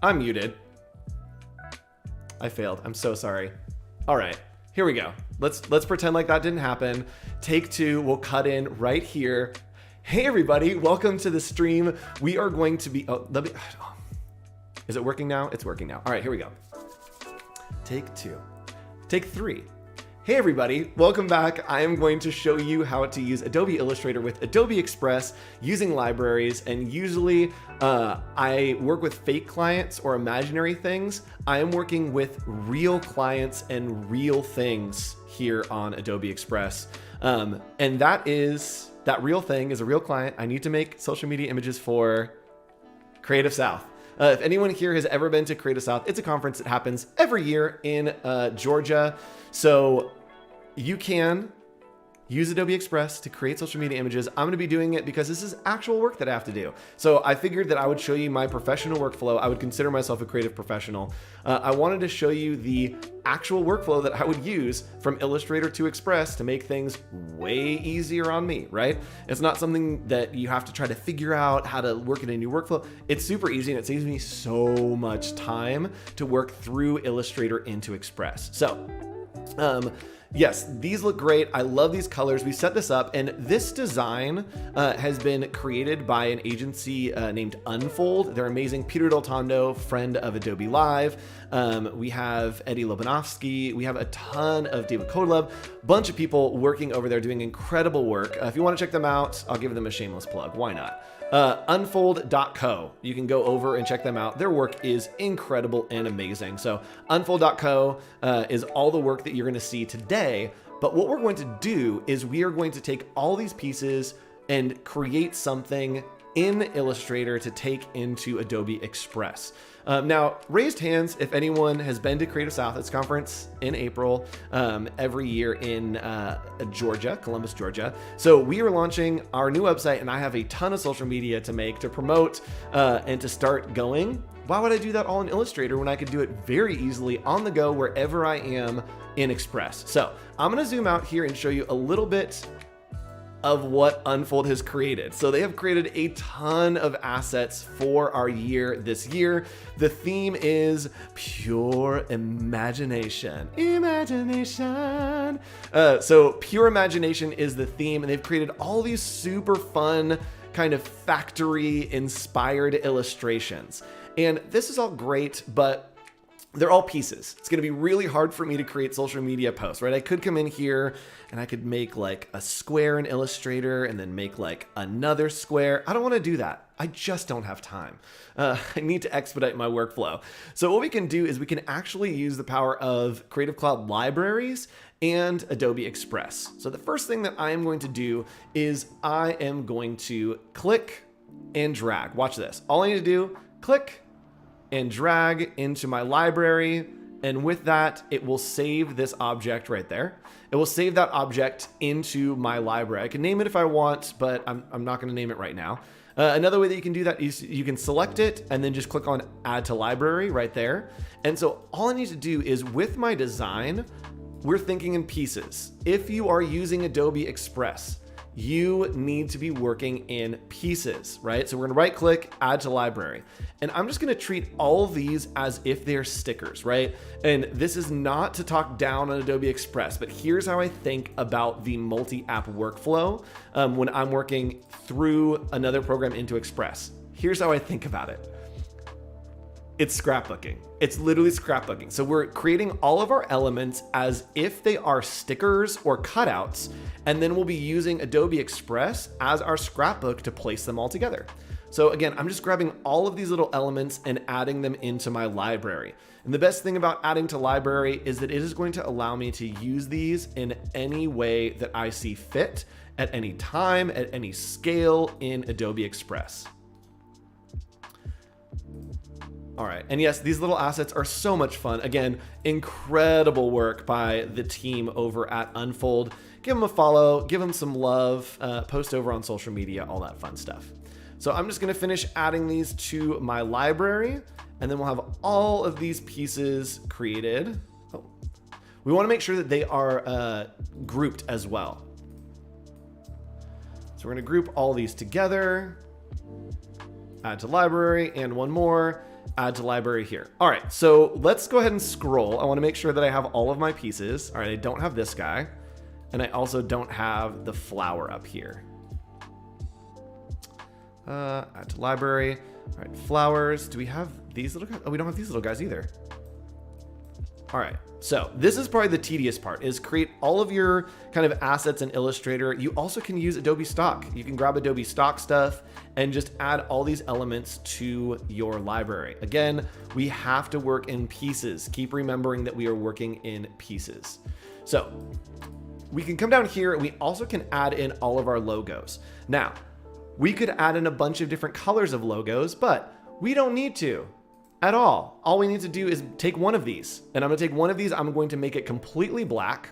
I'm muted. I failed. I'm so sorry. All right, here we go. Let's pretend like that didn't happen. Take two, we'll cut in right here. Hey everybody, welcome to the stream. We are going to be, is it working now? It's working now. All right, here we go. Take two. Take three. Hey everybody, welcome back. I am going to show you how to use Adobe Illustrator with Adobe Express using libraries, and usually I work with fake clients or imaginary things. I am working with real clients and real things here on Adobe Express. And that real thing is a real client. I need to make social media images for Creative South. If anyone here has ever been to Creative South, it's a conference that happens every year in Georgia. So you can use Adobe Express to create social media images. I'm going to be doing it because this is actual work that I have to do. So I figured that I would show you my professional workflow. I would consider myself a creative professional. I wanted to show you the actual workflow that I would use from Illustrator to Express to make things way easier on me, right? It's not something that you have to try to figure out how to work in a new workflow. It's super easy and it saves me so much time to work through Illustrator into Express. So, yes, these look great. I love these colors. We set this up, and this design has been created by an agency named Unfold. They're amazing. Peter Del Tondo, friend of Adobe Live. We have Eddie Lobanovsky. We have a ton of David Kodelov, bunch of people working over there doing incredible work. If you want to check them out, I'll give them a shameless plug. Why not? Unfold.co. You can go over and check them out. Their work is incredible and amazing. So unfold.co is all the work that you're going to see today. But what we're going to do is we are going to take all these pieces and create something in Illustrator to take into Adobe Express. Now, raised hands if anyone has been to Creative South. It's a conference in April every year in Georgia, Columbus, Georgia. So we are launching our new website, and I have a ton of social media to make, to promote, and to start going. Why would I do that all in Illustrator when I could do it very easily on the go wherever I am in Express? So I'm going to zoom out here and show you a little bit of what Unfold has created. So they have created a ton of assets for our year this year. The theme is pure imagination. Imagination. So pure imagination is the theme, and they've created all these super fun kind of factory inspired illustrations. And this is all great, but they're all pieces. It's going to be really hard for me to create social media posts, right? I could come in here and I could make like a square in Illustrator and then make like another square. I don't want to do that. I just don't have time. I need to expedite my workflow. So what we can do is we can actually use the power of Creative Cloud libraries and Adobe Express. So the first thing that I am going to do is I am going to click and drag. Watch this. All I need to do, click and drag into my library. And with that, it will save this object right there. It will save that object into my library. I can name it if I want, but I'm not going to name it right now. Another way that you can do that is you can select it and then just click on Add to Library right there. And so all I need to do is with my design, we're thinking in pieces. If you are using Adobe Express, you need to be working in pieces, right? So we're gonna right click, add to library. And I'm just gonna treat all of these as if they're stickers, right? And this is not to talk down on Adobe Express, but here's how I think about the multi-app workflow when I'm working through another program into Express. Here's how I think about it. It's scrapbooking. It's literally scrapbooking. So we're creating all of our elements as if they are stickers or cutouts, and then we'll be using Adobe Express as our scrapbook to place them all together. So again, I'm just grabbing all of these little elements and adding them into my library. And the best thing about adding to library is that it is going to allow me to use these in any way that I see fit, at any time, at any scale in Adobe Express. All right, and yes, these little assets are so much fun. Again, incredible work by the team over at Unfold. Give them a follow, give them some love, post over on social media, all that fun stuff. So I'm just gonna finish adding these to my library, and then we'll have all of these pieces created. Oh. We wanna make sure that they are grouped as well. So we're gonna group all these together, add to library, and one more. add to library here. All right, so let's go ahead and scroll. I want to make sure that I have all of my pieces. All right, I don't have this guy, and I also don't have the flower up here. Add to library. All right, flowers. Do we have these little guys? Oh, we don't have these little guys either. All right, so this is probably the tedious part, is create all of your kind of assets in Illustrator. You also can use Adobe Stock. You can grab Adobe Stock stuff and just add all these elements to your library. Again, we have to work in pieces. Keep remembering that we are working in pieces. So we can come down here. We also can add in all of our logos. Now, we could add in a bunch of different colors of logos, but we don't need to. At all. All we need to do is take one of these, and I'm going to take one of these. I'm going to make it completely black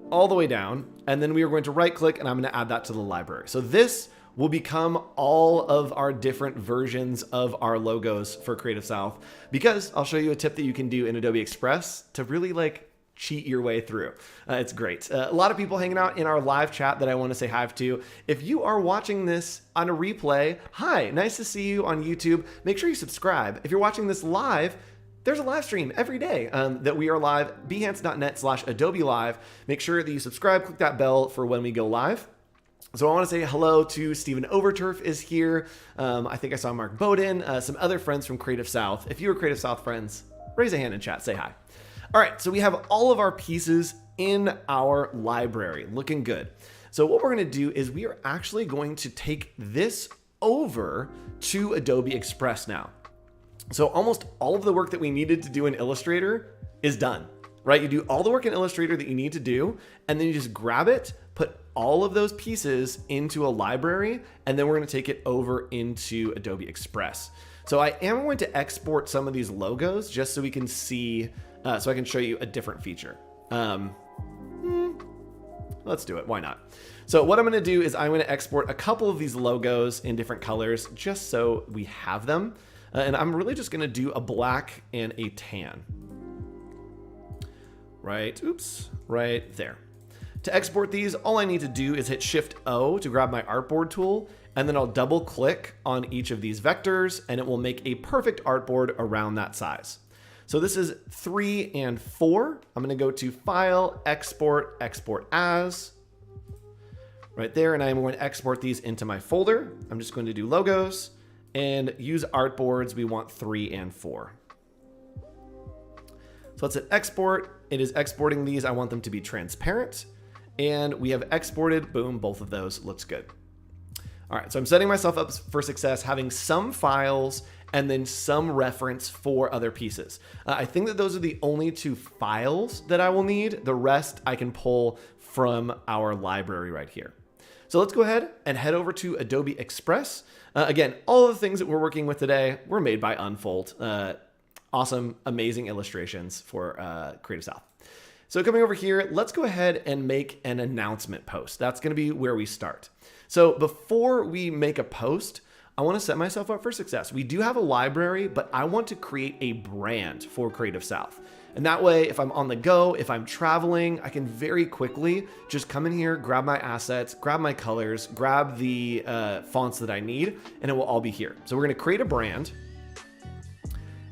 all the way down, and then we are going to right click and I'm going to add that to the library. So this will become all of our different versions of our logos for Creative South, because I'll show you a tip that you can do in Adobe Express to really like cheat your way through. It's great. A lot of people hanging out in our live chat that I want to say hi to. If you are watching this on a replay, hi, nice to see you on YouTube. Make sure you subscribe. If you're watching this live, there's a live stream every day that we are live, behance.net/Adobe Live. Make sure that you subscribe, click that bell for when we go live. So I want to say hello to Stephen Overturf is here. I think I saw Mark Bowden, some other friends from Creative South. If you are Creative South friends, raise a hand in chat, say hi. All right, so we have all of our pieces in our library, looking good. So what we're gonna do is we are actually going to take this over to Adobe Express now. So almost all of the work that we needed to do in Illustrator is done, right? You do all the work in Illustrator that you need to do, and then you just grab it, put all of those pieces into a library, and then we're gonna take it over into Adobe Express. So I am going to export some of these logos just so we can see, so I can show you a different feature. Let's do it, why not? So what I'm gonna do is I'm gonna export a couple of these logos in different colors just so we have them. And I'm really just gonna do a black and a tan. Right, oops, right there. To export these, all I need to do is hit Shift-O to grab my artboard tool, and then I'll double click on each of these vectors and it will make a perfect artboard around that size. So this is 3 and 4. I'm gonna go to File, Export, Export As, right there, and I'm going to export these into my folder. I'm just going to do logos and use artboards. We want 3 and 4. So let's hit export. It is exporting these. I want them to be transparent. And we have exported, boom, both of those, looks good. All right, so I'm setting myself up for success, having some files and then some reference for other pieces. I think that those are the only 2 files that I will need. The rest I can pull from our library right here. So let's go ahead and head over to Adobe Express. Again, all of the things that we're working with today were made by Unfold. Awesome, amazing illustrations for Creative South. So coming over here, let's go ahead and make an announcement post. That's gonna be where we start. So before we make a post, I wanna set myself up for success. We do have a library, but I want to create a brand for Creative South. And that way, if I'm on the go, if I'm traveling, I can very quickly just come in here, grab my assets, grab my colors, grab the fonts that I need, and it will all be here. So we're gonna create a brand.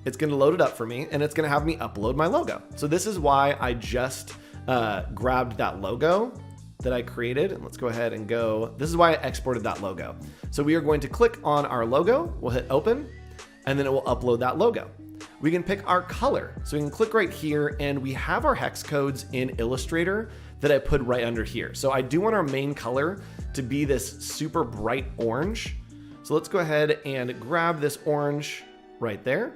It's gonna load it up for me, and it's gonna have me upload my logo. So this is why I just grabbed that logo that I created. And let's go ahead and go. This is why I exported that logo. So we are going to click on our logo. We'll hit open, and then it will upload that logo. We can pick our color. So we can click right here, and we have our hex codes in Illustrator that I put right under here. So I do want our main color to be this super bright orange. So let's go ahead and grab this orange right there.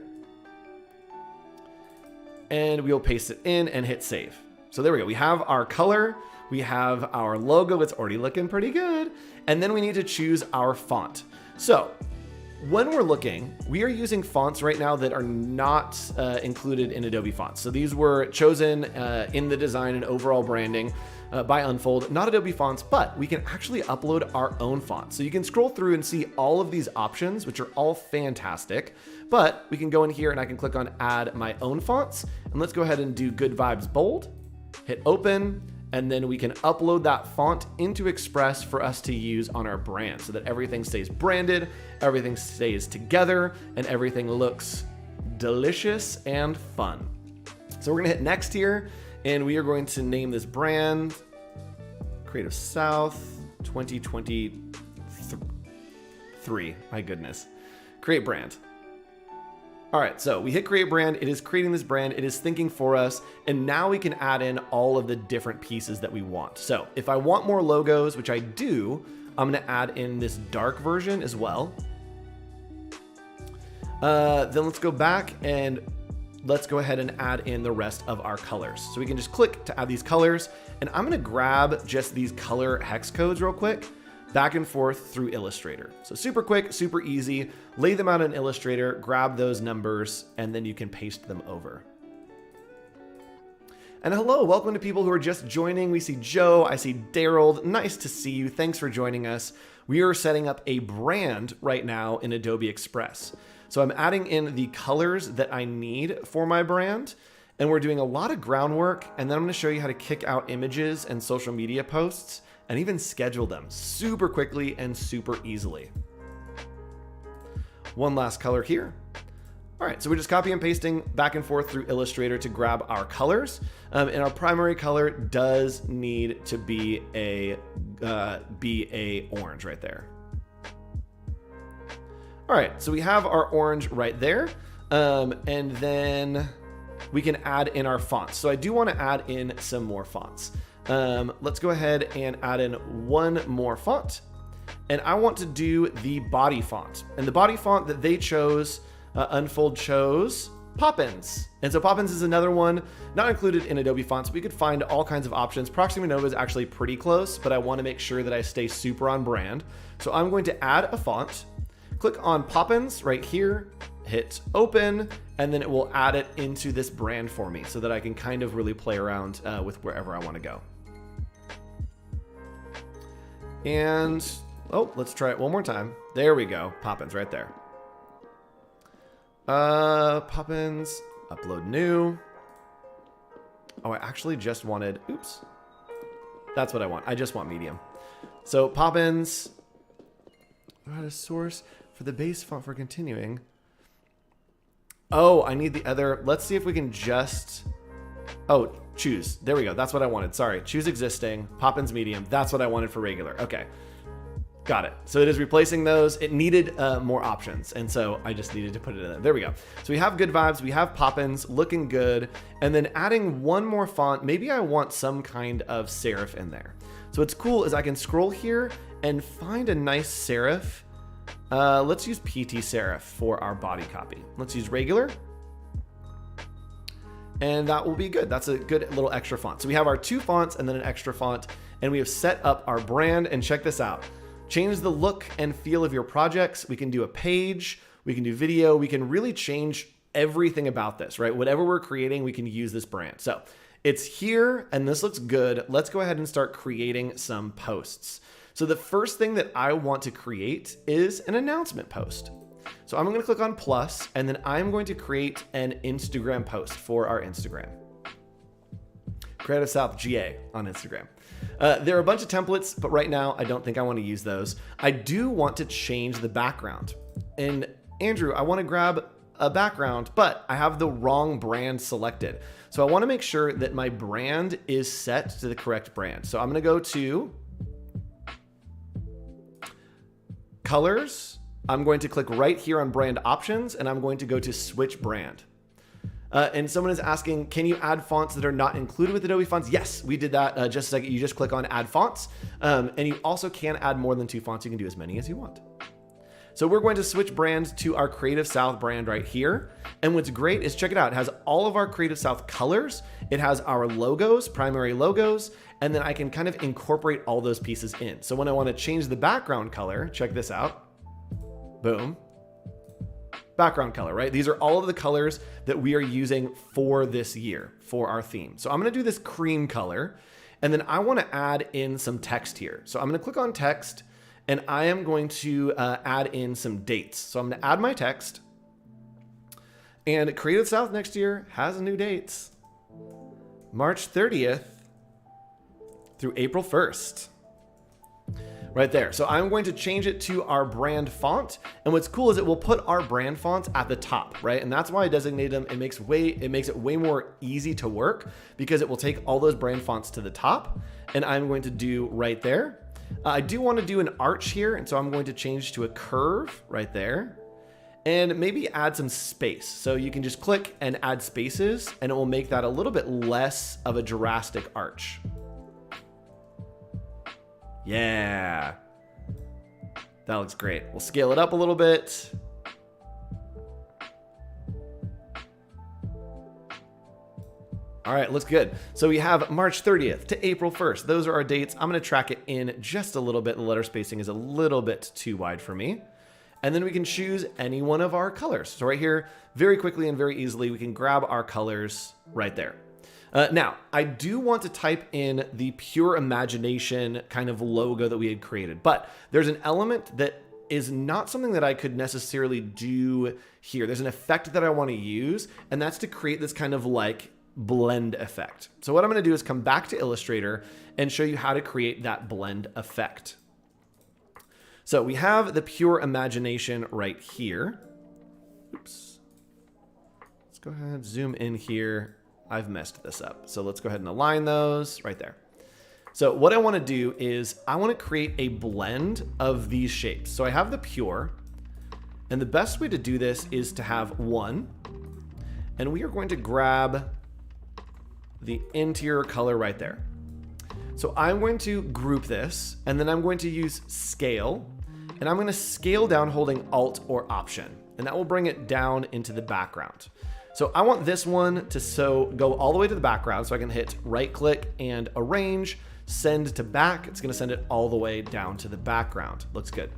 And we'll paste it in and hit save. So there we go. We have our color, we have our logo. It's already looking pretty good. And then we need to choose our font. So when we're looking, we are using fonts right now that are not included in Adobe fonts. So these were chosen in the design and overall branding by Unfold, not Adobe fonts, but we can actually upload our own fonts. So you can scroll through and see all of these options, which are all fantastic, but we can go in here and I can click on add my own fonts. And let's go ahead and do Good Vibes Bold, hit open, and then we can upload that font into Express for us to use on our brand so that everything stays branded, everything stays together, and everything looks delicious and fun. So we're gonna hit next here, and we are going to name this brand Creative South 2023. My goodness. Create brand. All right, so we hit create brand. It is creating this brand. It is thinking for us. And now we can add in all of the different pieces that we want. So if I want more logos, which I do, I'm gonna add in this dark version as well. Then let's go back and let's go ahead and add in the rest of our colors. So we can just click to add these colors, and I'm gonna grab just these color hex codes real quick, back and forth through Illustrator. So super quick, super easy. Lay them out in Illustrator, grab those numbers, and then you can paste them over. And hello, welcome to people who are just joining. We see Joe, I see Daryl. Nice to see you. Thanks for joining us. We are setting up a brand right now in Adobe Express. So I'm adding in the colors that I need for my brand, and we're doing a lot of groundwork, and then I'm gonna show you how to kick out images and social media posts and even schedule them super quickly and super easily. One last color here. All right, so we're just copy and pasting back and forth through Illustrator to grab our colors. And our primary color does need to be a orange right there. All right, so we have our orange right there. And then we can add in our fonts. So I do want to add in some more fonts. Let's go ahead and add in one more font. And I want to do the body font. And the body font that they chose, Unfold chose Poppins. And so Poppins is another one not included in Adobe Fonts. We could find all kinds of options. Proxima Nova is actually pretty close, but I want to make sure that I stay super on brand. So I'm going to add a font. Click on Poppins right here, hit open, and then it will add it into this brand for me so that I can kind of really play around with wherever I want to go. And, oh, let's try it one more time. There we go, Poppins right there. Poppins, upload new. Oh, I actually just wanted, oops. That's what I want. I just want medium. So Poppins, add a source for the base font for continuing. Oh, I need the other. Let's see if we can just, oh, choose. There we go. That's what I wanted. Sorry. Choose existing, Poppins medium. That's what I wanted for regular. Okay. Got it. So it is replacing those. It needed more options. And so I just needed to put it in there. There we go. So we have good vibes. We have Poppins looking good. And then adding one more font. Maybe I want some kind of serif in there. So what's cool is I can scroll here and find a nice serif. Let's use PT serif for our body copy. Let's use regular. And that will be good. That's a good little extra font. So we have our two fonts and then an extra font, and we have set up our brand. And check this out. Change the look and feel of your projects. We can do a page, we can do video, we can really change everything about this, right? Whatever we're creating, we can use this brand. So it's here and this looks good. Let's go ahead and start creating some posts. So the first thing that I want to create is an announcement post. So I'm going to click on plus, and then I'm going to create an Instagram post for our Instagram. Creative South GA on Instagram. There are a bunch of templates, but right now I don't think I want to use those. I do want to change the background. And Andrew, I want to grab a background, but I have the wrong brand selected. So I want to make sure that my brand is set to the correct brand. So I'm going to go to colors. I'm going to click right here on brand options, and I'm going to go to switch brand. And someone is asking, can you add fonts that are not included with Adobe Fonts? Yes, we did that just a second. You just click on add fonts. And you also can add more than 2 fonts. You can do as many as you want. So we're going to switch brand to our Creative South brand right here. And what's great is, check it out. It has all of our Creative South colors. It has our logos, primary logos, and then I can kind of incorporate all those pieces in. So when I want to change the background color, check this out. Boom. Background color, right? These are all of the colors that we are using for this year for our theme. So I'm going to do this cream color, and then I want to add in some text here. So I'm going to click on text, and I am going to add in some dates. So I'm going to add my text, and Creative South next year has new dates. March 30th through April 1st. Right there. So I'm going to change it to our brand font. And what's cool is it will put our brand fonts at the top, right? And that's why I designate them. It makes it way more easy to work because it will take all those brand fonts to the top. And I'm going to do right there. I do want to do an arch here. And so I'm going to change to a curve right there. And maybe add some space. So you can just click and add spaces and it will make that a little bit less of a drastic arch. Yeah, that looks great. We'll scale it up a little bit. All right, looks good. So we have March 30th to April 1st. Those are our dates. I'm gonna track it in just a little bit. The letter spacing is a little bit too wide for me. And then we can choose any one of our colors. So right here, very quickly and very easily, we can grab our colors right there. Now, I do want to type in the pure imagination kind of logo that we had created, but there's an element that is not something that I could necessarily do here. There's an effect that I want to use, and that's to create this kind of like blend effect. So what I'm going to do is come back to Illustrator and show you how to create that blend effect. So we have the pure imagination right here. Oops. Let's go ahead, zoom in here. I've messed this up. So let's go ahead and align those right there. So what I want to do is I want to create a blend of these shapes. So I have the pure, and the best way to do this is to have one, and we are going to grab the interior color right there. So I'm going to group this, and then I'm going to use scale, and I'm going to scale down holding Alt or Option, and that will bring it down into the background. So I want this one to go all the way to the background, so I can hit right click and arrange, send to back. It's gonna send it all the way down to the background. Looks good.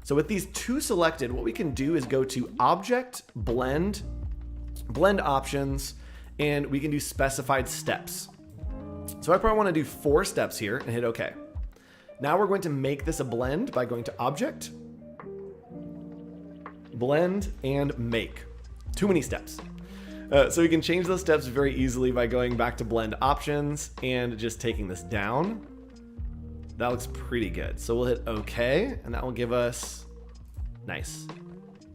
So with these two selected, what we can do is go to Object, Blend, Blend Options, and we can do Specified Steps. So I probably wanna do 4 steps here and hit OK. Now we're going to make this a blend by going to Object, Blend, and Make. Too many steps. So we can change those steps very easily by going back to blend options and just taking this down. That looks pretty good. So we'll hit OK, and that will give us, nice,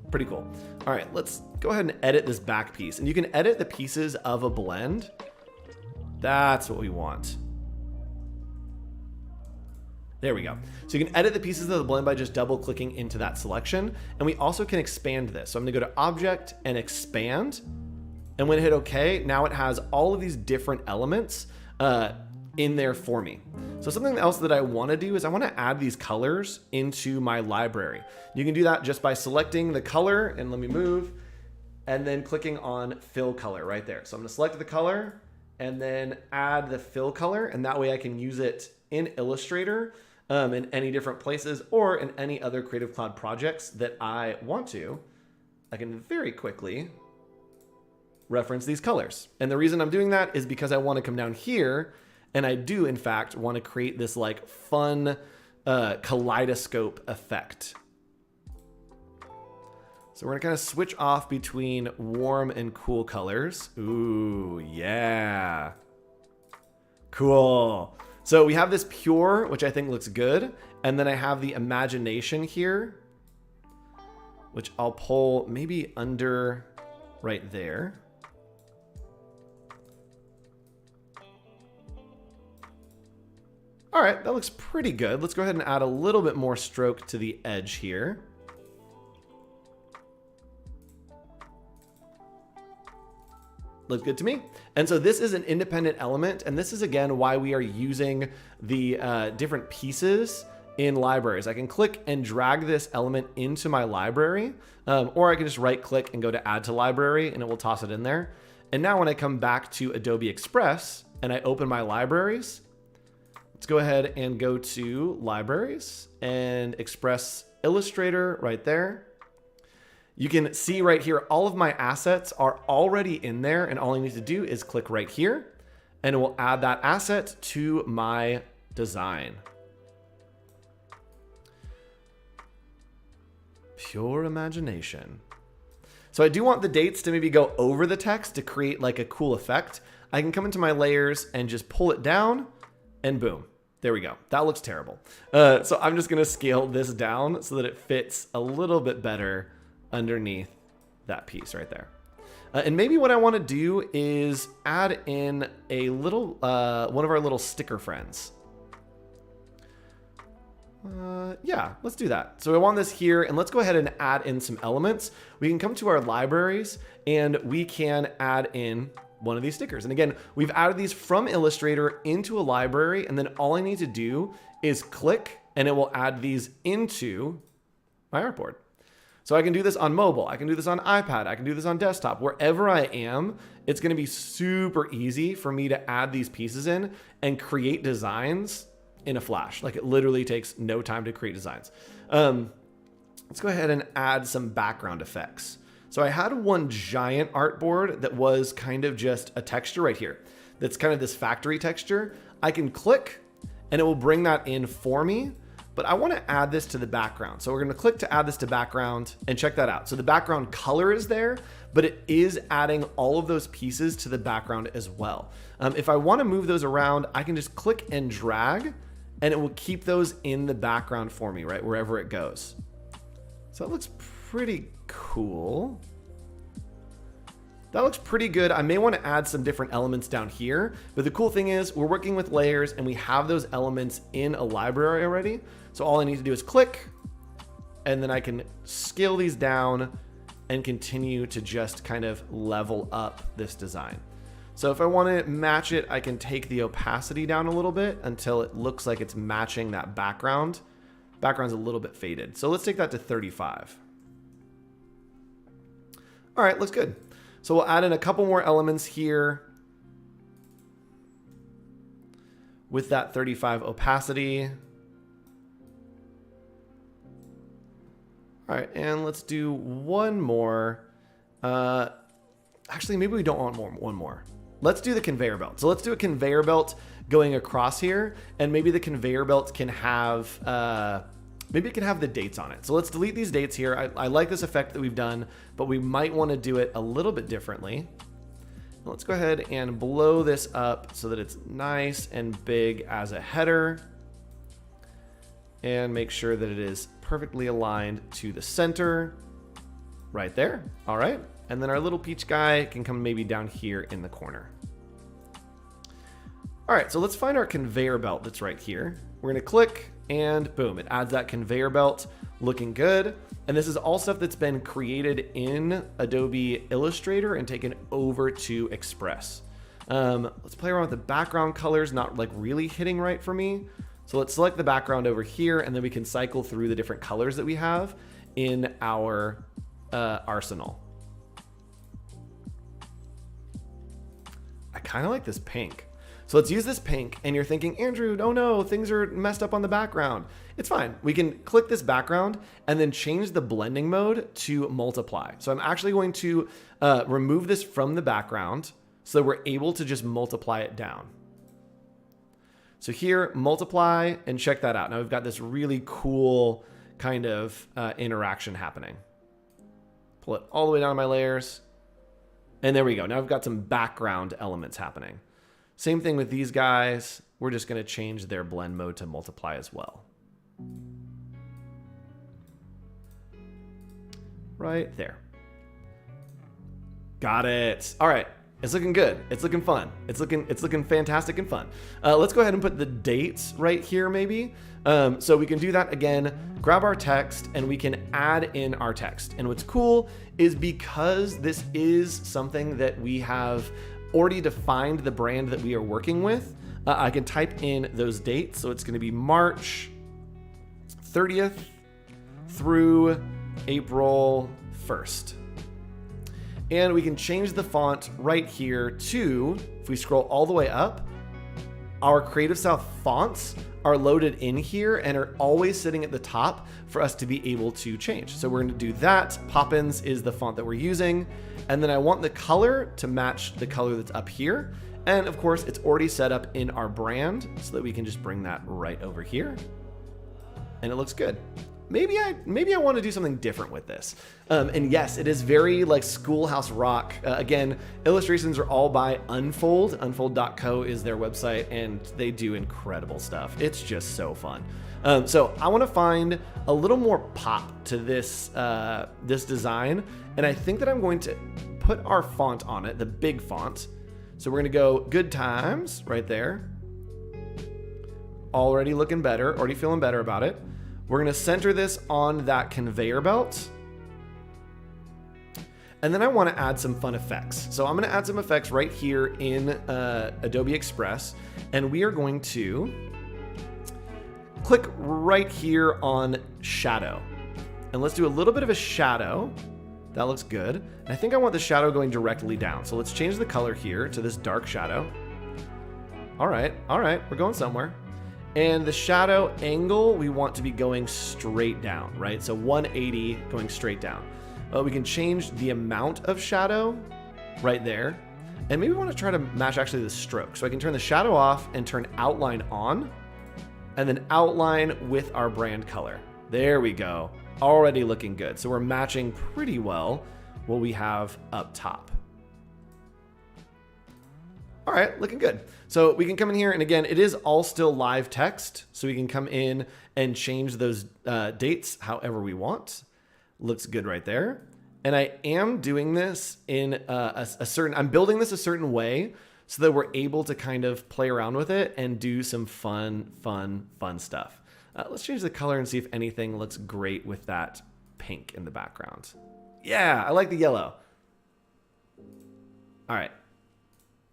pretty cool. All right, let's go ahead and edit this back piece. And you can edit the pieces of a blend. That's what we want. There we go. So you can edit the pieces of the blend by just double clicking into that selection. And we also can expand this. So I'm gonna go to Object and Expand. And when I hit OK, now it has all of these different elements in there for me. So something else that I want to do is I want to add these colors into my library. You can do that just by selecting the color, and let me move, and then clicking on Fill Color right there. So I'm going to select the color and then add the fill color, and that way I can use it in Illustrator in any different places or in any other Creative Cloud projects that I want to. I can very quickly reference these colors. And the reason I'm doing that is because I want to come down here, and I do in fact want to create this like fun kaleidoscope effect. So we're gonna kind of switch off between warm and cool colors. Ooh, yeah. Cool. So we have this pure, which I think looks good. And then I have the imagination here, which I'll pull maybe under right there. All right, that looks pretty good. Let's go ahead and add a little bit more stroke to the edge here. Looks good to me. And so this is an independent element, and this is again why we are using the different pieces in libraries. I can click and drag this element into my library, or I can just right click and go to Add to Library, and it will toss it in there. And now when I come back to Adobe Express and I open my libraries, let's go ahead and go to Libraries and Express Illustrator right there. You can see right here, all of my assets are already in there, and all I need to do is click right here, and it will add that asset to my design. Pure imagination. So I do want the dates to maybe go over the text to create like a cool effect. I can come into my layers and just pull it down, and boom. There we go. That looks terrible. So I'm just going to scale this down so that it fits a little bit better underneath that piece right there. And maybe what I want to do is add in a little, one of our little sticker friends. Yeah, let's do that. So I want this here, and let's go ahead and add in some elements. We can come to our libraries and we can add in one of these stickers. And again, we've added these from Illustrator into a library, and then all I need to do is click and it will add these into my artboard. So I can do this on mobile, I can do this on iPad, I can do this on desktop. Wherever I am, it's gonna be super easy for me to add these pieces in and create designs in a flash. Like, it literally takes no time to create designs. Let's go ahead and add some background effects. So I had one giant artboard that was kind of just a texture right here. That's kind of this factory texture. I can click and it will bring that in for me, but I want to add this to the background. So we're going to click to add this to background, and check that out. So the background color is there, but it is adding all of those pieces to the background as well. If I want to move those around, I can just click and drag, and it will keep those in the background for me, right, wherever it goes. So that looks pretty cool. That looks pretty good. I may want to add some different elements down here, but the cool thing is we're working with layers and we have those elements in a library already. So all I need to do is click, and then I can scale these down and continue to just kind of level up this design. So if I want to match it, I can take the opacity down a little bit until it looks like it's matching that background. Background's a little bit faded. So let's take that to 35. All right, looks good. So we'll add in a couple more elements here with that 35 opacity. All right, and let's do one more. Actually, maybe we don't want one more. Let's do the conveyor belt. So let's do a conveyor belt going across here, and maybe the conveyor belt can have, maybe it can have the dates on it. So let's delete these dates here. I like this effect that we've done, but we might want to do it a little bit differently. Let's go ahead and blow this up so that it's nice and big as a header, and make sure that it is perfectly aligned to the center right there. All right. And then our little peach guy can come maybe down here in the corner. All right, so let's find our conveyor belt that's right here. We're gonna click, and boom, it adds that conveyor belt, looking good. And this is all stuff that's been created in Adobe Illustrator and taken over to Express. Let's play around with the background colors, not like really hitting right for me. So let's select the background over here, and then we can cycle through the different colors that we have in our arsenal. I kind of like this pink. So let's use this pink, and you're thinking, Andrew, oh no, things are messed up on the background. It's fine. We can click this background and then change the blending mode to multiply. So I'm actually going to remove this from the background so that we're able to just multiply it down. So here, multiply, and check that out. Now we've got this really cool kind of interaction happening. Pull it all the way down to my layers. And there we go. Now I've got some background elements happening. Same thing with these guys. We're just going to change their blend mode to multiply as well. Right there. Got it. All right. It's looking good. It's looking fun. It's looking fantastic and fun. Let's go ahead and put the dates right here maybe. So we can do that again, grab our text, and we can add in our text. And what's cool is because this is something that we have already defined the brand that we are working with, I can type in those dates. So it's going to be March 30th through April 1st. And we can change the font right here to, if we scroll all the way up, our Creative South fonts are loaded in here and are always sitting at the top for us to be able to change. So we're going to do that. Poppins is the font that we're using. And then I want the color to match the color that's up here. And of course, it's already set up in our brand so that we can just bring that right over here. And it looks good. maybe I want to do something different with this. And yes, it is very like Schoolhouse Rock. Again, illustrations are all by Unfold. Unfold.co is their website, and they do incredible stuff. It's just so fun. So I want to find a little more pop to this this design, and I think that I'm going to put our font on it, the big font. So we're going to go Good Times right there. Already looking better, already feeling better about it. We're going to center this on that conveyor belt. And then I want to add some fun effects. So I'm going to add some effects right here in Adobe Express. And we are going to click right here on shadow. And let's do a little bit of a shadow. That looks good. And I think I want the shadow going directly down. So let's change the color here to this dark shadow. All right, we're going somewhere. And the shadow angle, we want to be going straight down, right? So 180 going straight down. We can change the amount of shadow right there. And maybe we want to try to match actually the stroke. So I can turn the shadow off and turn outline on, and then outline with our brand color. There we go. Already looking good. So we're matching pretty well what we have up top. All right, looking good. So we can come in here, and again, it is all still live text, so we can come in and change those dates however we want. Looks good right there. And I am doing this in I'm building this a certain way so that we're able to kind of play around with it and do some fun stuff. Let's change the color and see if anything looks great with that pink in the background. Yeah, I like the yellow. All right.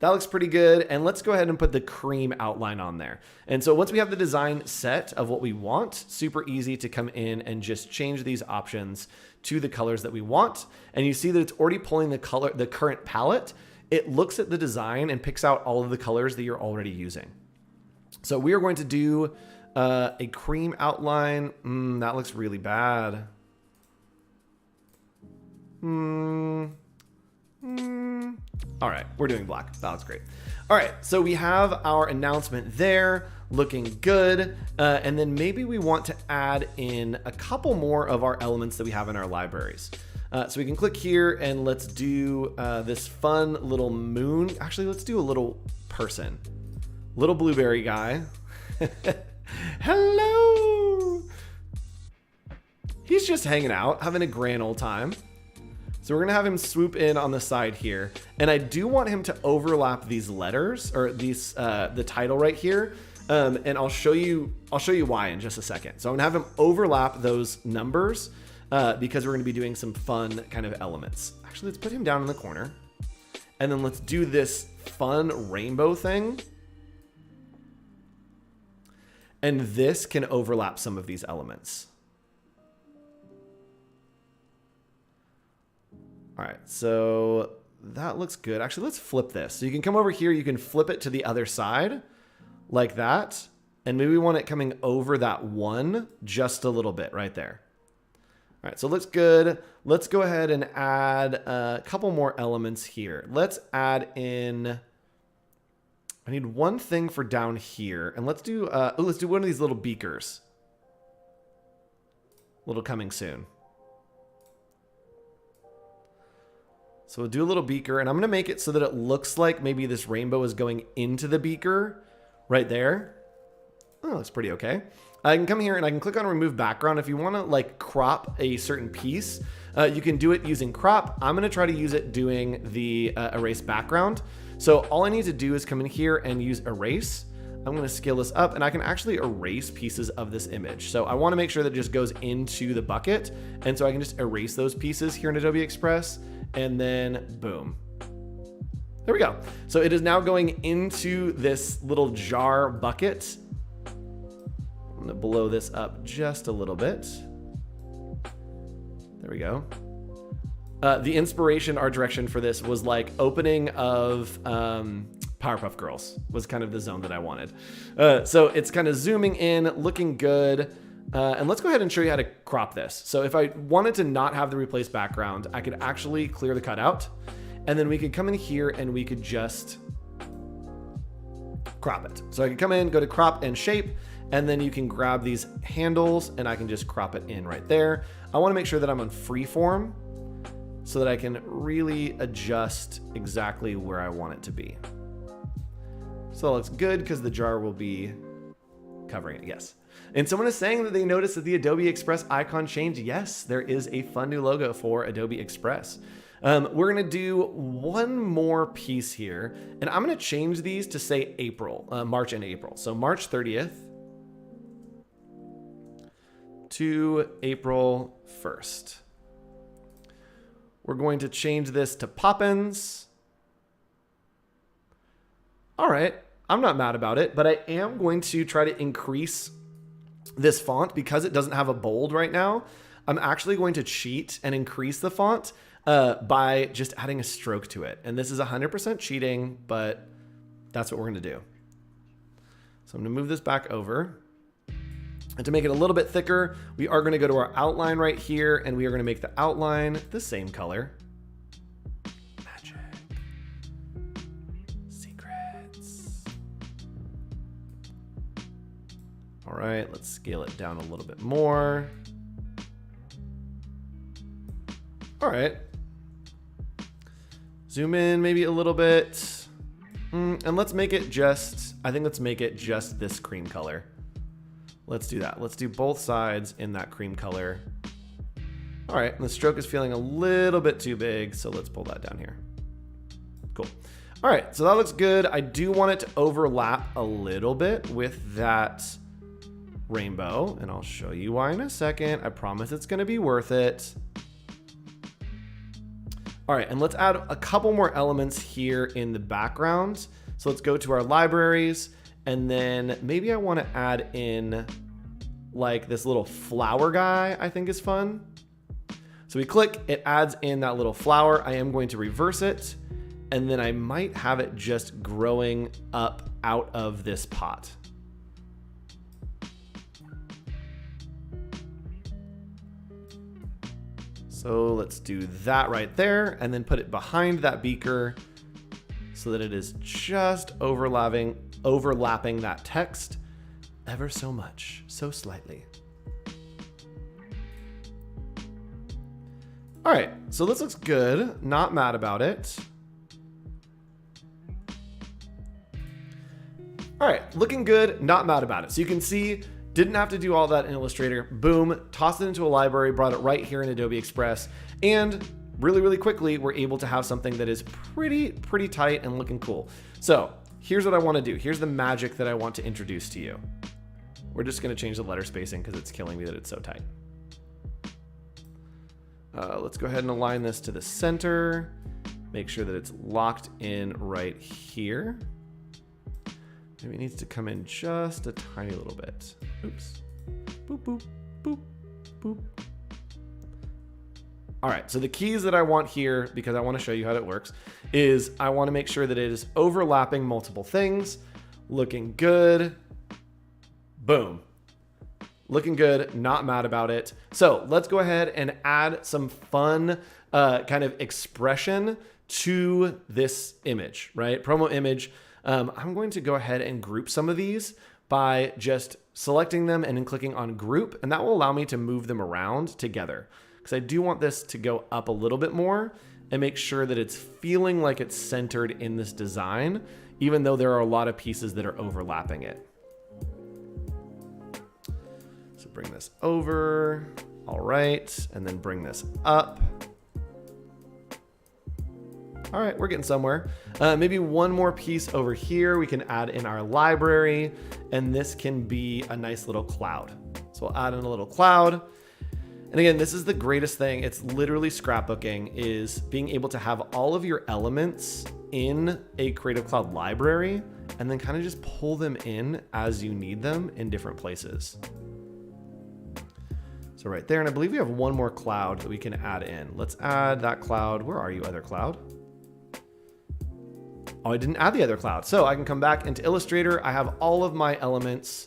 That looks pretty good. And let's go ahead and put the cream outline on there. And so once we have the design set of what we want, super easy to come in and just change these options to the colors that we want. And you see that it's already pulling the current palette. It looks at the design and picks out all of the colors that you're already using. So we are going to do a cream outline. That looks really bad. All right, we're doing black. That looks great. All right, so we have our announcement there, looking good. And then maybe we want to add in a couple more of our elements that we have in our libraries. So we can click here and let's do this fun little moon. Actually, let's do a little person. Little blueberry guy. Hello. He's just hanging out, having a grand old time. So we're gonna have him swoop in on the side here. And I do want him to overlap these letters, or these the title right here. And I'll show you why in just a second. So I'm gonna have him overlap those numbers because we're gonna be doing some fun kind of elements. Actually, let's put him down in the corner. And then let's do this fun rainbow thing. And this can overlap some of these elements. All right, so that looks good. Actually, let's flip this. So you can come over here, you can flip it to the other side like that. And maybe we want it coming over that one just a little bit right there. All right, so it looks good. Let's go ahead and add a couple more elements here. Let's add in, I need one thing for down here. And let's do one of these little beakers. Little coming soon. So we'll do a little beaker, and I'm going to make it so that it looks like maybe this rainbow is going into the beaker right there. Oh, that's pretty okay. I can come here and I can click on remove background. If you want to like crop a certain piece, you can do it using crop. I'm going to try to use it doing the erase background. So all I need to do is come in here and use erase. I'm going to scale this up, and I can actually erase pieces of this image. So I want to make sure that it just goes into the bucket. And so I can just erase those pieces here in Adobe Express. And then boom. There we go. So it is now going into this little jar bucket. I'm going to blow this up just a little bit. There we go. The inspiration, art direction for this was like opening of Powerpuff Girls was kind of the zone that I wanted. So it's kind of zooming in, looking good. And let's go ahead and show you how to crop this. So if I wanted to not have the replace background, I could actually clear the cutout, and then we could come in here and we could just crop it. So I can come in, go to crop and shape, and then you can grab these handles and I can just crop it in right there. I want to make sure that I'm on freeform so that I can really adjust exactly where I want it to be. So it looks good because the jar will be covering it, yes. And someone is saying that they noticed that the Adobe Express icon changed. Yes, there is a fun new logo for Adobe Express. We're gonna do one more piece here, and I'm gonna change these to say April, March and April. So March 30th to April 1st. We're going to change this to Poppins. All right, I'm not mad about it, but I am going to try to increase this font because it doesn't have a bold right now. I'm actually going to cheat and increase the font by just adding a stroke to it. And this is 100% cheating, but that's what we're gonna do. So I'm gonna move this back over. And to make it a little bit thicker, we are gonna go to our outline right here, and we are gonna make the outline the same color. Magic. Secrets. All right, let's scale it down a little bit more. All right. Zoom in maybe a little bit. And let's make it just, I think let's make it just this cream color. Let's do that. Let's do both sides in that cream color. All right, and the stroke is feeling a little bit too big, so let's pull that down here. Cool. All right, so that looks good. I do want it to overlap a little bit with that rainbow, and I'll show you why in a second. I promise it's gonna be worth it. All right, and let's add a couple more elements here in the background. So let's go to our libraries, and then maybe I want to add in like this little flower guy I think is fun. So we click, it adds in that little flower. I am going to reverse it, and then I might have it just growing up out of this pot. So let's do that right there, and then put it behind that beaker so that it is just overlapping that text ever so much, so slightly. All right, so this looks good. Not mad about it. All right, looking good, not mad about it. So you can see, didn't have to do all that in Illustrator. Boom, tossed it into a library, brought it right here in Adobe Express, and really, really quickly, we're able to have something that is pretty tight and looking cool. So here's what I want to do. Here's the magic that I want to introduce to you. We're just going to change the letter spacing because it's killing me that it's so tight. Let's go ahead and align this to the center. Make sure that it's locked in right here. Maybe it needs to come in just a tiny little bit. Oops. Boop, boop, boop, boop. All right, so the keys that I want here, because I want to show you how it works, is I want to make sure that it is overlapping multiple things, looking good. Boom. Looking good, not mad about it. So let's go ahead and add some fun kind of expression to this image, right? Promo image. I'm going to go ahead and group some of these by just selecting them and then clicking on group, and that will allow me to move them around together. Because I do want this to go up a little bit more and make sure that it's feeling like it's centered in this design, even though there are a lot of pieces that are overlapping it. So bring this over, all right, and then bring this up. All right, we're getting somewhere. Maybe one more piece over here we can add in our library, and this can be a nice little cloud. So we'll add in a little cloud. And again, this is the greatest thing. It's literally scrapbooking, is being able to have all of your elements in a Creative Cloud library and then kind of just pull them in as you need them in different places. So right there, and I believe we have one more cloud that we can add in. Let's add that cloud. Where are you, other cloud? Oh, I didn't add the other cloud. So I can come back into Illustrator. I have all of my elements.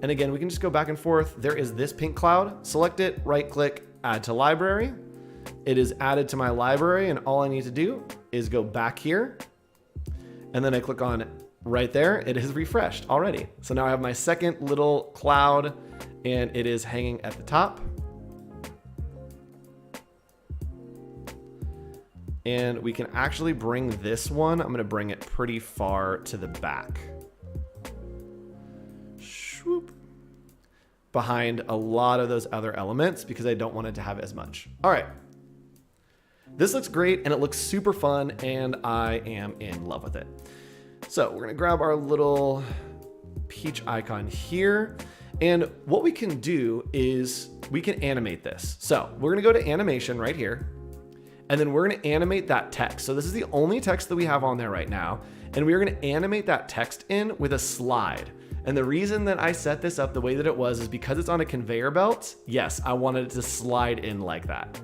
And again, we can just go back and forth. There is this pink cloud. Select it, right click, add to library. It is added to my library, and all I need to do is go back here. And then I click on right there, it is refreshed already. So now I have my second little cloud and it is hanging at the top. And we can actually bring this one, I'm gonna bring it pretty far to the back. Swoop. Behind a lot of those other elements because I don't want it to have as much. All right. This looks great and it looks super fun and I am in love with it. So we're gonna grab our little peach icon here. And what we can do is we can animate this. So we're gonna go to animation right here. And then we're gonna animate that text. So this is the only text that we have on there right now. And we're gonna animate that text in with a slide. And the reason that I set this up the way that it was is because it's on a conveyor belt. Yes, I wanted it to slide in like that.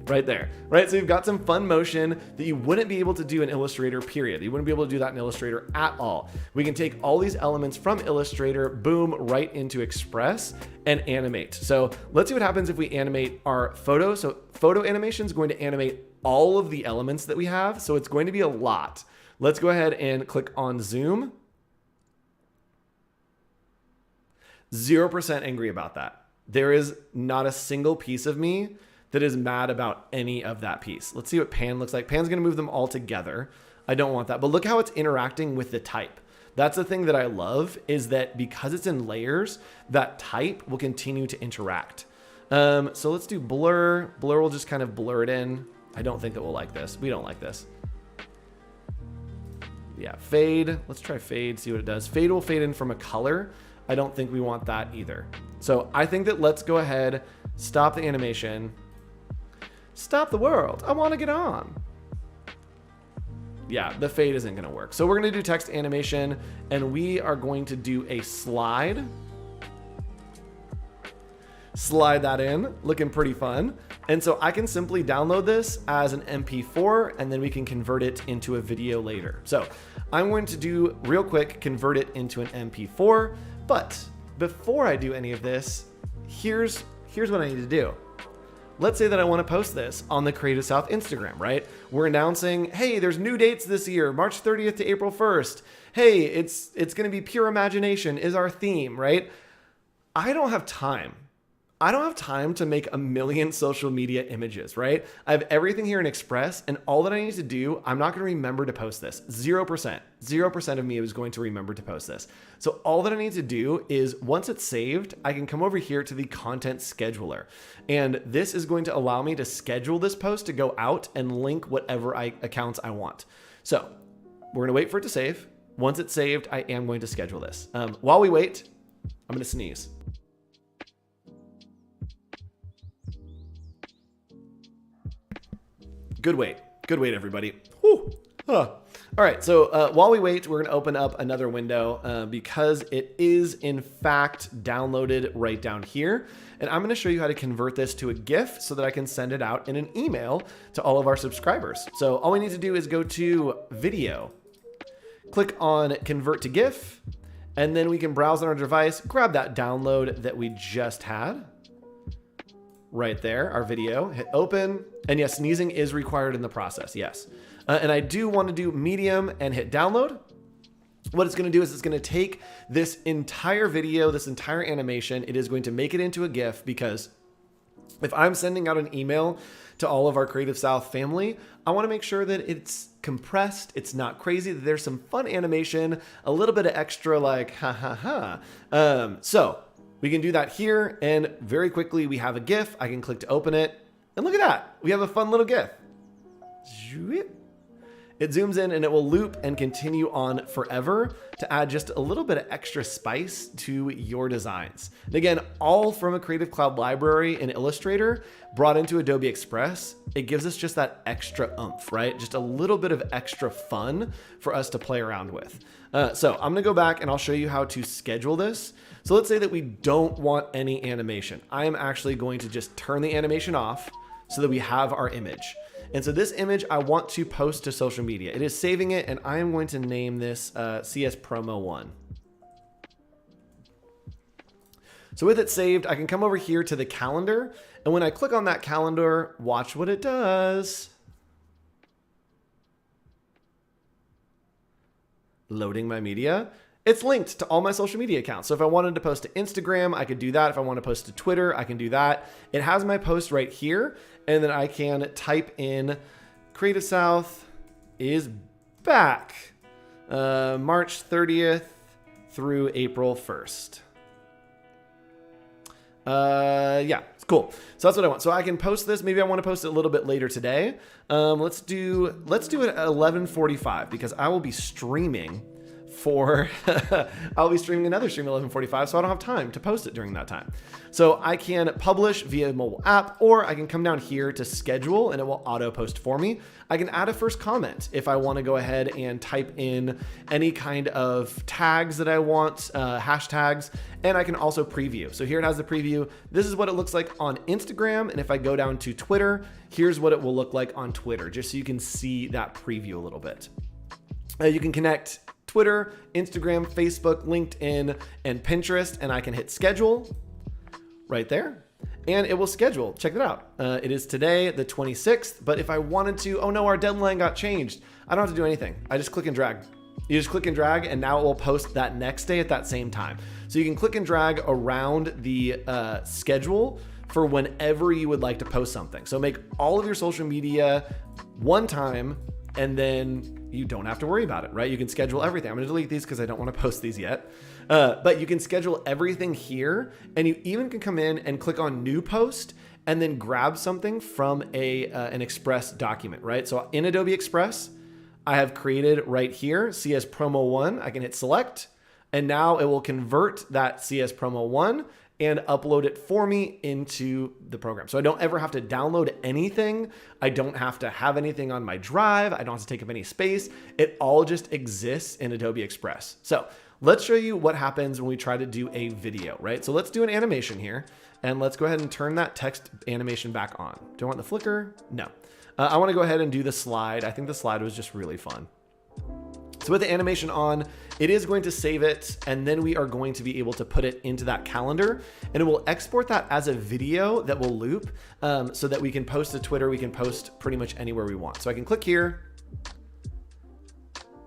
Right there, right? So you've got some fun motion that you wouldn't be able to do in Illustrator, period. You wouldn't be able to do that in Illustrator at all. We can take all these elements from Illustrator, boom, right into Express and animate. So let's see what happens if we animate our photo. So photo animation is going to animate all of the elements that we have. So it's going to be a lot. Let's go ahead and click on zoom. 0% angry about that. There is not a single piece of me that is mad about any of that piece. Let's see what pan looks like. Pan's gonna move them all together. I don't want that, but look how it's interacting with the type. That's the thing that I love is that because it's in layers, that type will continue to interact. So let's do blur. Blur will just kind of blur it in. I don't think that we'll like this. We don't like this. Yeah, fade. Let's try fade, see what it does. Fade will fade in from a color. I don't think we want that either. So I think that let's go ahead, stop the animation. Stop the world. I want to get on. Yeah, the fade isn't going to work. So we're going to do text animation and we are going to do a slide. Slide that in, looking pretty fun. And so I can simply download this as an MP4 and then we can convert it into a video later. So I'm going to do real quick, convert it into an MP4. But before I do any of this, here's what I need to do. Let's say that I want to post this on the Creative South Instagram, right? We're announcing, hey, there's new dates this year, March 30th to April 1st. Hey, it's going to be pure imagination is our theme, right? I don't have time. I don't have time to make a million social media images, right? I have everything here in Express and all that I need to do, I'm not going to remember to post this. 0%. 0% of me is going to remember to post this. So all that I need to do is once it's saved, I can come over here to the content scheduler. And this is going to allow me to schedule this post to go out and link whatever accounts I want. So we're going to wait for it to save. Once it's saved, I am going to schedule this. While we wait, I'm going to sneeze. Good wait, everybody. Whew. Huh. All right, so while we wait, we're gonna open up another window because it is in fact downloaded right down here. And I'm gonna show you how to convert this to a GIF so that I can send it out in an email to all of our subscribers. So all we need to do is go to video, click on convert to GIF, and then we can browse on our device, grab that download that we just had. Right there, our video, hit open. And yes, sneezing is required in the process, yes. And I do want to do medium and hit download. What it's going to do is it's going to take this entire video, this entire animation, it is going to make it into a GIF because if I'm sending out an email to all of our Creative South family, I want to make sure that it's compressed, it's not crazy, that there's some fun animation, a little bit of extra like, ha ha ha. So we can do that here, and very quickly we have a GIF. I can click to open it, and look at that. We have a fun little GIF. It zooms in and it will loop and continue on forever to add just a little bit of extra spice to your designs. And again, all from a Creative Cloud library in Illustrator brought into Adobe Express. It gives us just that extra oomph, right? Just a little bit of extra fun for us to play around with. So I'm gonna go back and I'll show you how to schedule this. So let's say that we don't want any animation. I am actually going to just turn the animation off so that we have our image. And so this image I want to post to social media. It is saving it and I am going to name this CS Promo 1. So with it saved, I can come over here to the calendar. And when I click on that calendar, watch what it does. loading my media. It's linked to all my social media accounts. So if I wanted to post to Instagram, I could do that. If I want to post to Twitter, I can do that. It has my post right here. And then I can type in Creative South is back March 30th through April 1st. Yeah, it's cool. So that's what I want. So I can post this. Maybe I want to post it a little bit later today. Let's do it at 11:45 because I will be streaming I'll be streaming another stream at 11:45, so I don't have time to post it during that time. So I can publish via mobile app, or I can come down here to schedule and it will auto post for me. I can add a first comment if I want to go ahead and type in any kind of tags that I want, hashtags, and I can also preview. So here it has the preview. This is what it looks like on Instagram. And if I go down to Twitter, here's what it will look like on Twitter, just so you can see that preview a little bit. You can connect Twitter, Instagram, Facebook, LinkedIn, and Pinterest, and I can hit schedule right there, and it will schedule. Check it out. It is today, the 26th, but if I wanted to, oh no, our deadline got changed. I don't have to do anything. I just click and drag. You just click and drag, and now it will post that next day at that same time. So you can click and drag around the schedule for whenever you would like to post something. So make all of your social media one time, and then you don't have to worry about it, right? You can schedule everything. I'm gonna delete these because I don't wanna post these yet. But you can schedule everything here, and you even can come in and click on new post and then grab something from an Express document, right? So in Adobe Express, I have created right here, CS Promo 1. I can hit select, and now it will convert that CS Promo 1 and upload it for me into the program. So I don't ever have to download anything. I don't have to have anything on my drive. I don't have to take up any space. It all just exists in Adobe Express. So let's show you what happens when we try to do a video, right? So let's do an animation here, and let's go ahead and turn that text animation back on. Do I want the flicker? No. I wanna go ahead and do the slide. I think the slide was just really fun. So with the animation on, it is going to save it, and then we are going to be able to put it into that calendar, and it will export that as a video that will loop, so that we can post to Twitter, we can post pretty much anywhere we want. So I can click here,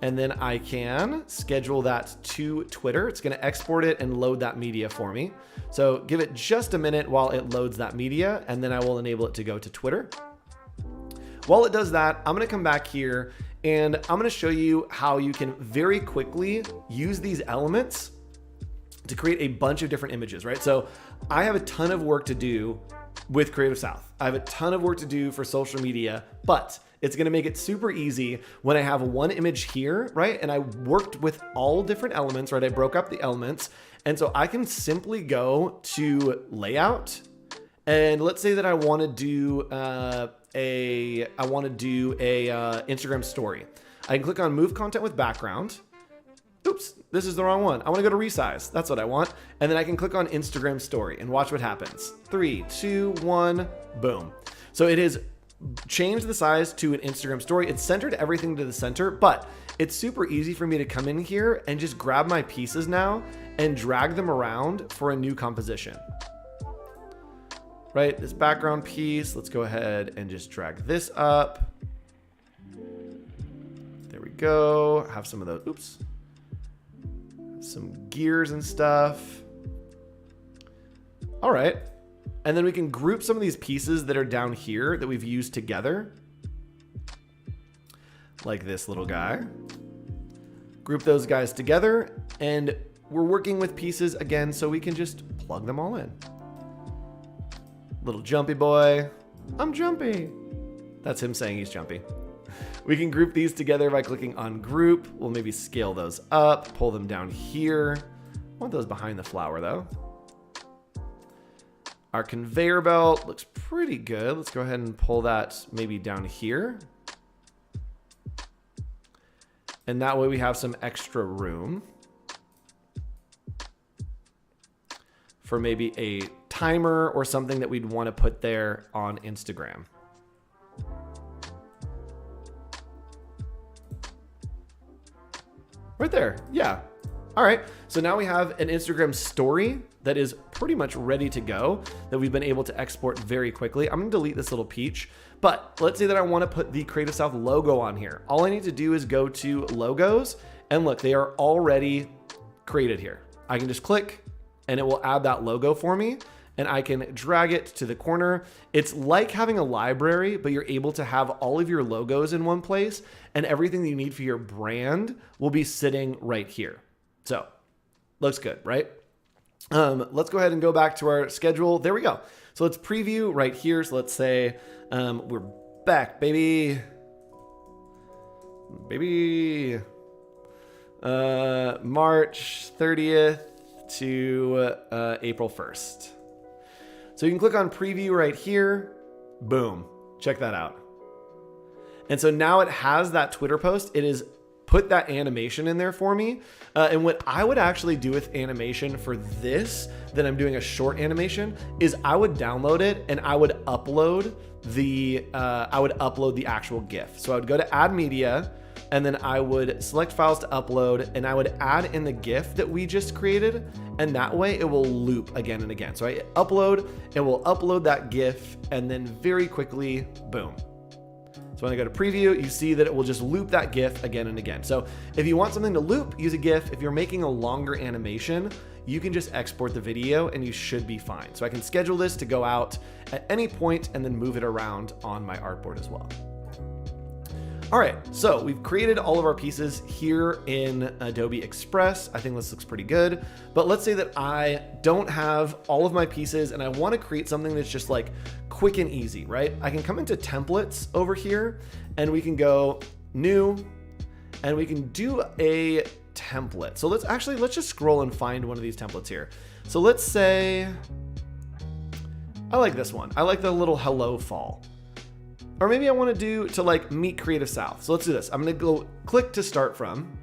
and then I can schedule that to Twitter. It's gonna export it and load that media for me. So give it just a minute while it loads that media, and then I will enable it to go to Twitter. While it does that, I'm gonna come back here and I'm gonna show you how you can very quickly use these elements to create a bunch of different images, right? So I have a ton of work to do with Creative South. I have a ton of work to do for social media, but it's gonna make it super easy when I have one image here, right? And I worked with all different elements, right? I broke up the elements. And so I can simply go to layout, and let's say that I wanna do Instagram story. I can click on move content with background. Oops, this is the wrong one. I want to go to resize. That's what I want. And then I can click on Instagram story and watch what happens. 3, 2, 1, boom. So it has changed the size to an Instagram story. It's centered everything to the center, but it's super easy for me to come in here and just grab my pieces now and drag them around for a new composition. Right, this background piece, let's go ahead and just drag this up. There we go. Have some of those, oops. Some gears and stuff. All right. And then we can group some of these pieces that are down here that we've used together. Like this little guy. Group those guys together, and we're working with pieces again, so we can just plug them all in. Little jumpy boy. I'm jumpy. That's him saying he's jumpy. We can group these together by clicking on group. We'll maybe scale those up, pull them down here. I want those behind the flower though. Our conveyor belt looks pretty good. Let's go ahead and pull that maybe down here. And that way we have some extra room for maybe a timer or something that we'd want to put there on Instagram. Right there, yeah. All right, so now we have an Instagram story that is pretty much ready to go that we've been able to export very quickly. I'm gonna delete this little peach, but let's say that I wanna put the Creative South logo on here. All I need to do is go to logos And look, they are already created here. I can just click and it will add that logo for me, and I can drag it to the corner. It's like having a library, but you're able to have all of your logos in one place, and everything that you need for your brand will be sitting right here. So looks good, right? Let's go ahead and go back to our schedule. There we go. So let's preview right here. So let's say we're back, baby. March 30th to April 1st. So you can click on preview right here. Boom. Check that out. And so now it has that Twitter post. It is put that animation in there for me. And what I would actually do with animation for this, that I'm doing a short animation, is I would download it and I would upload the actual GIF. So I would go to add media, and then I would select files to upload, and I would add in the GIF that we just created, and that way it will loop again and again. So I upload, it will upload that GIF, and then very quickly, boom. So when I go to preview, you see that it will just loop that GIF again and again. So if you want something to loop, use a GIF. If you're making a longer animation, you can just export the video and you should be fine. So I can schedule this to go out at any point and then move it around on my artboard as well. All right, so we've created all of our pieces here in Adobe Express. I think this looks pretty good, but let's say that I don't have all of my pieces and I want to create something that's just like quick and easy, right? I can come into templates over here and we can go new and we can do a template. So let's just scroll and find one of these templates here. So let's say, I like this one. I like the little hello fall. Or maybe I want to do to like meet Creative South. So let's do this. I'm going to go click to start from,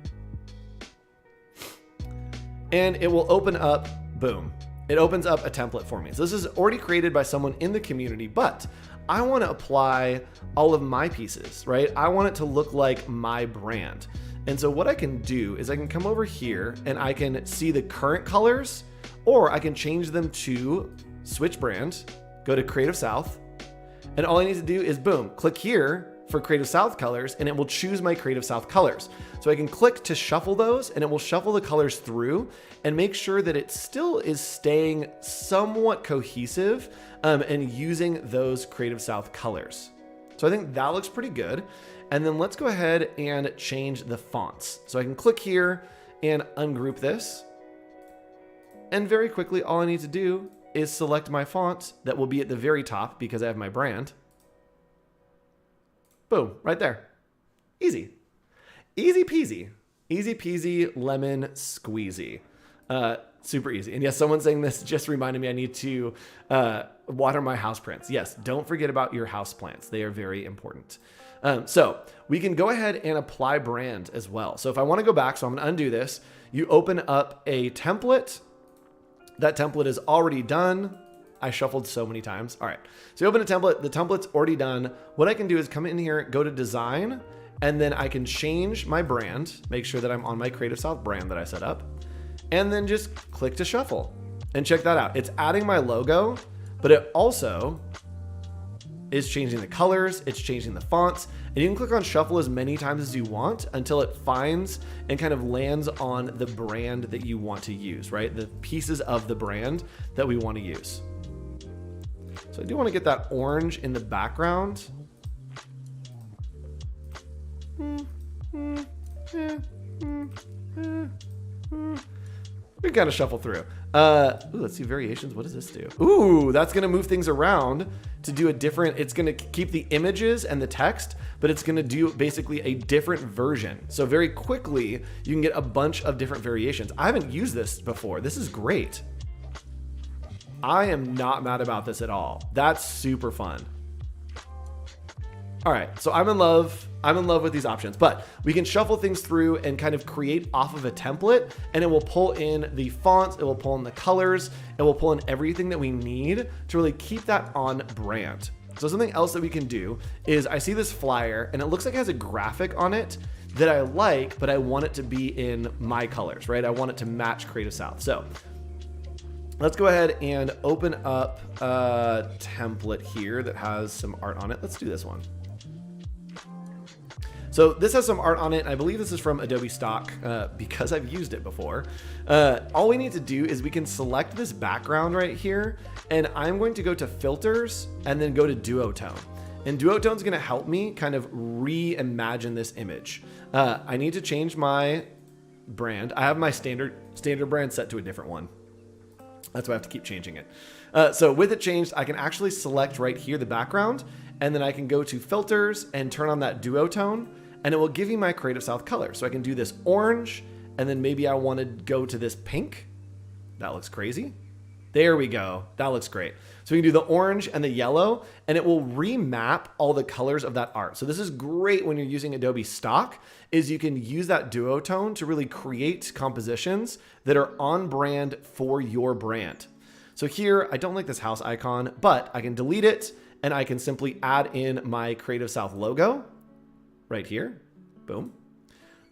and it will open up, boom. It opens up a template for me. So this is already created by someone in the community, but I want to apply all of my pieces, right? I want it to look like my brand. And so what I can do is I can come over here and I can see the current colors, or I can change them to switch brand, go to Creative South, and all I need to do is boom, click here for Creative South colors, and it will choose my Creative South colors. So I can click to shuffle those, and it will shuffle the colors through and make sure that it still is staying somewhat cohesive and using those Creative South colors. So I think that looks pretty good. And then let's go ahead and change the fonts. So I can click here and ungroup this. And very quickly, all I need to do is select my font that will be at the very top because I have my brand. Boom, right there. Easy. Easy peasy. Easy peasy lemon squeezy. Super easy. And yes, someone saying this just reminded me I need to water my houseplants. Yes, don't forget about your houseplants. They are very important. So we can go ahead and apply brand as well. So if I want to go back, so I'm going to undo this. You open up a template. That template is already done. I shuffled so many times. All right. So you open a template. The template's already done. What I can do is come in here, go to design, and then I can change my brand, make sure that I'm on my Creative South brand that I set up, and then just click to shuffle. And check that out. It's adding my logo, but it also is changing the colors, it's changing the fonts, and you can click on shuffle as many times as you want until it finds and kind of lands on the brand that you want to use, right? The pieces of the brand that we want to use. So I do want to get that orange in the background. We kind of shuffle through. Ooh, let's see variations. What does this do? Ooh, that's going to move things around to do a different, it's going to keep the images and the text, but it's going to do basically a different version. So very quickly, you can get a bunch of different variations. I haven't used this before. This is great. I am not mad about this at all. That's super fun. All right, so I'm in love with these options, but we can shuffle things through and kind of create off of a template, and it will pull in the fonts, it will pull in the colors, it will pull in everything that we need to really keep that on brand. So something else that we can do is I see this flyer and it looks like it has a graphic on it that I like, but I want it to be in my colors, right? I want it to match Creative South. So let's go ahead and open up a template here that has some art on it. Let's do this one. So this has some art on it. I believe this is from Adobe stock because I've used it before. All we need to do is we can select this background right here, and I'm going to go to filters and then go to Duotone. And Duotone is going to help me kind of reimagine this image. I need to change my brand. I have my standard brand set to a different one. That's why I have to keep changing it. So with it changed, I can actually select right here the background, and then I can go to filters and turn on that Duotone, and it will give me my creative south color. So I can do this orange, and then maybe I want to go to this pink. That looks crazy. There we go. That looks great. So we can do the orange and the yellow, and it will remap all the colors of that art. So this is great when you're using Adobe stock, is you can use that Duotone to really create compositions that are on brand for your brand. So here, I don't like this house icon, but I can delete it, and I can simply add in my Creative South logo right here. Boom.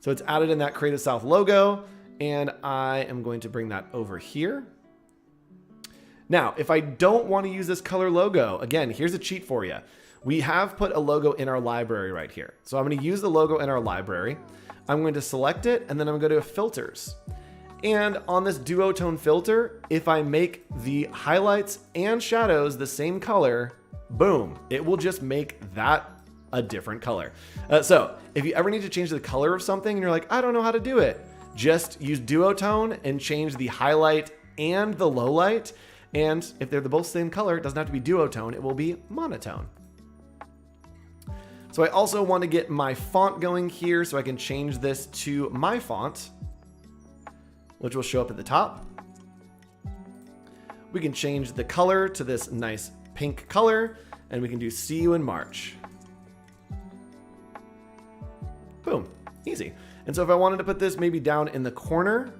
So it's added in that Creative South logo, and I am going to bring that over here. Now, if I don't want to use this color logo, again, here's a cheat for you. We have put a logo in our library right here. So I'm going to use the logo in our library. I'm going to select it, and then I'm going to go to filters. And on this Duotone filter, if I make the highlights and shadows the same color, boom, it will just make that a different color. So if you ever need to change the color of something and you're like, I don't know how to do it, just use Duotone and change the highlight and the low light. And if they're both same color, it doesn't have to be duotone, it will be monotone. So I also want to get my font going here, so I can change this to my font, which will show up at the top. We can change the color to this nice pink color, and we can do see you in March. Boom, easy. And so if I wanted to put this maybe down in the corner,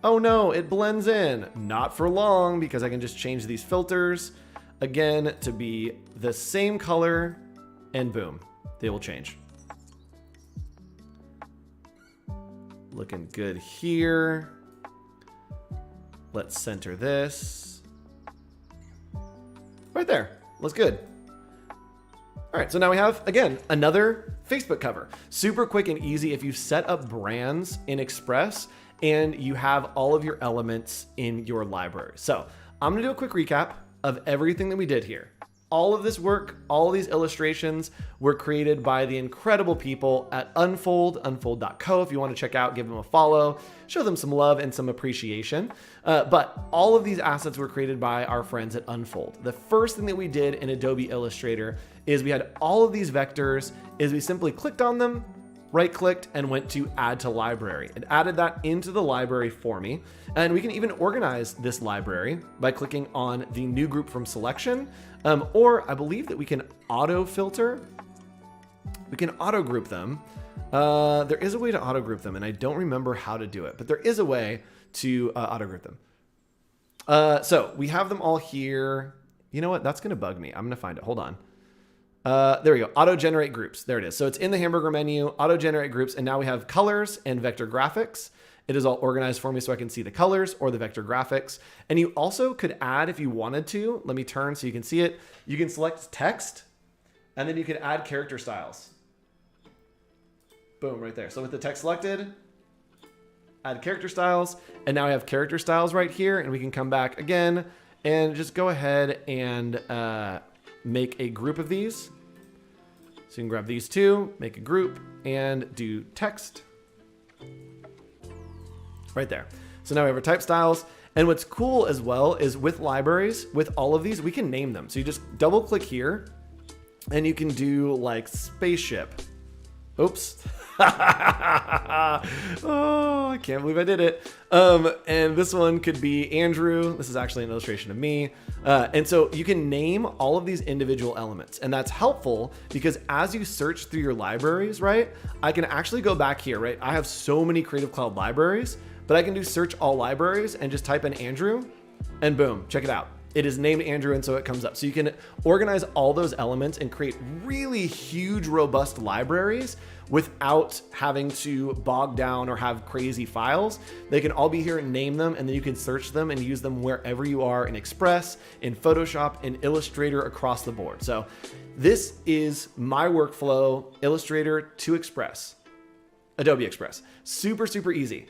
oh no, it blends in. Not for long, because I can just change these filters again to be the same color, and boom, they will change. Looking good here. Let's center this. Right there, looks good. All right, so now we have, again, another Facebook cover. Super quick and easy if you set up brands in Express and you have all of your elements in your library. So I'm gonna do a quick recap of everything that we did here. All of this work, all these illustrations were created by the incredible people at unfold.co. If you want to check out, give them a follow, show them some love and some appreciation. But all of these assets were created by our friends at Unfold. The first thing that we did in Adobe Illustrator is we had all of these vectors, is we simply clicked on them, right-clicked, and went to add to library. It added that into the library for me. And we can even organize this library by clicking on the new group from selection, or I believe that we can auto filter. We can auto group them. There is a way to auto group them, and I don't remember how to do it, but there is a way to auto group them. So we have them all here. You know what? That's gonna bug me. I'm gonna find it. Hold on. There we go. Auto generate groups. There it is. So it's in the hamburger menu, auto generate groups. And now we have colors and vector graphics. It is all organized for me so I can see the colors or the vector graphics. And you also could add, if you wanted to, let me turn so you can see it. You can select text and then you can add character styles. Boom, right there. So with the text selected, add character styles. And now I have character styles right here, and we can come back again and just go ahead and, make a group of these. So you can grab these two, make a group, and do text. Right there. So now we have our type styles. And what's cool as well is with libraries, with all of these, we can name them. So you just double click here, and you can do like spaceship. Oops. Oh, I can't believe I did it. And this one could be Andrew. This is actually an illustration of me. And so you can name all of these individual elements. And that's helpful because as you search through your libraries, right, I can actually go back here, right? I have so many Creative Cloud libraries, but I can do search all libraries and just type in Andrew, and boom, check it out. It is named Andrew, and so it comes up. So you can organize all those elements and create really huge, robust libraries without having to bog down or have crazy files. They can all be here and name them, and then you can search them and use them wherever you are in Express, in Photoshop, in Illustrator, across the board. So this is my workflow, Illustrator to Express, Adobe Express. Super, super easy.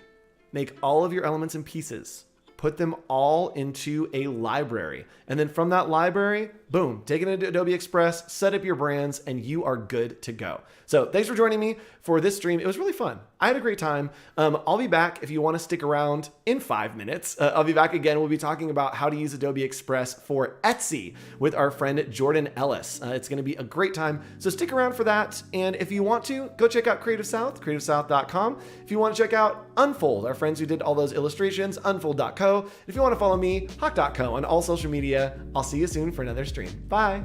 Make all of your elements and pieces. Put them all into a library. And then from that library, boom, take it into Adobe Express, set up your brands, and you are good to go. So thanks for joining me for this stream. It was really fun. I had a great time. I'll be back if you want to stick around in 5 minutes. I'll be back again. We'll be talking about how to use Adobe Express for Etsy with our friend Jordan Ellis. It's going to be a great time. So stick around for that. And if you want to, go check out Creative South, creativesouth.com. If you want to check out Unfold, our friends who did all those illustrations, unfold.co. If you want to follow me, hawk.co on all social media. I'll see you soon for another stream. Bye.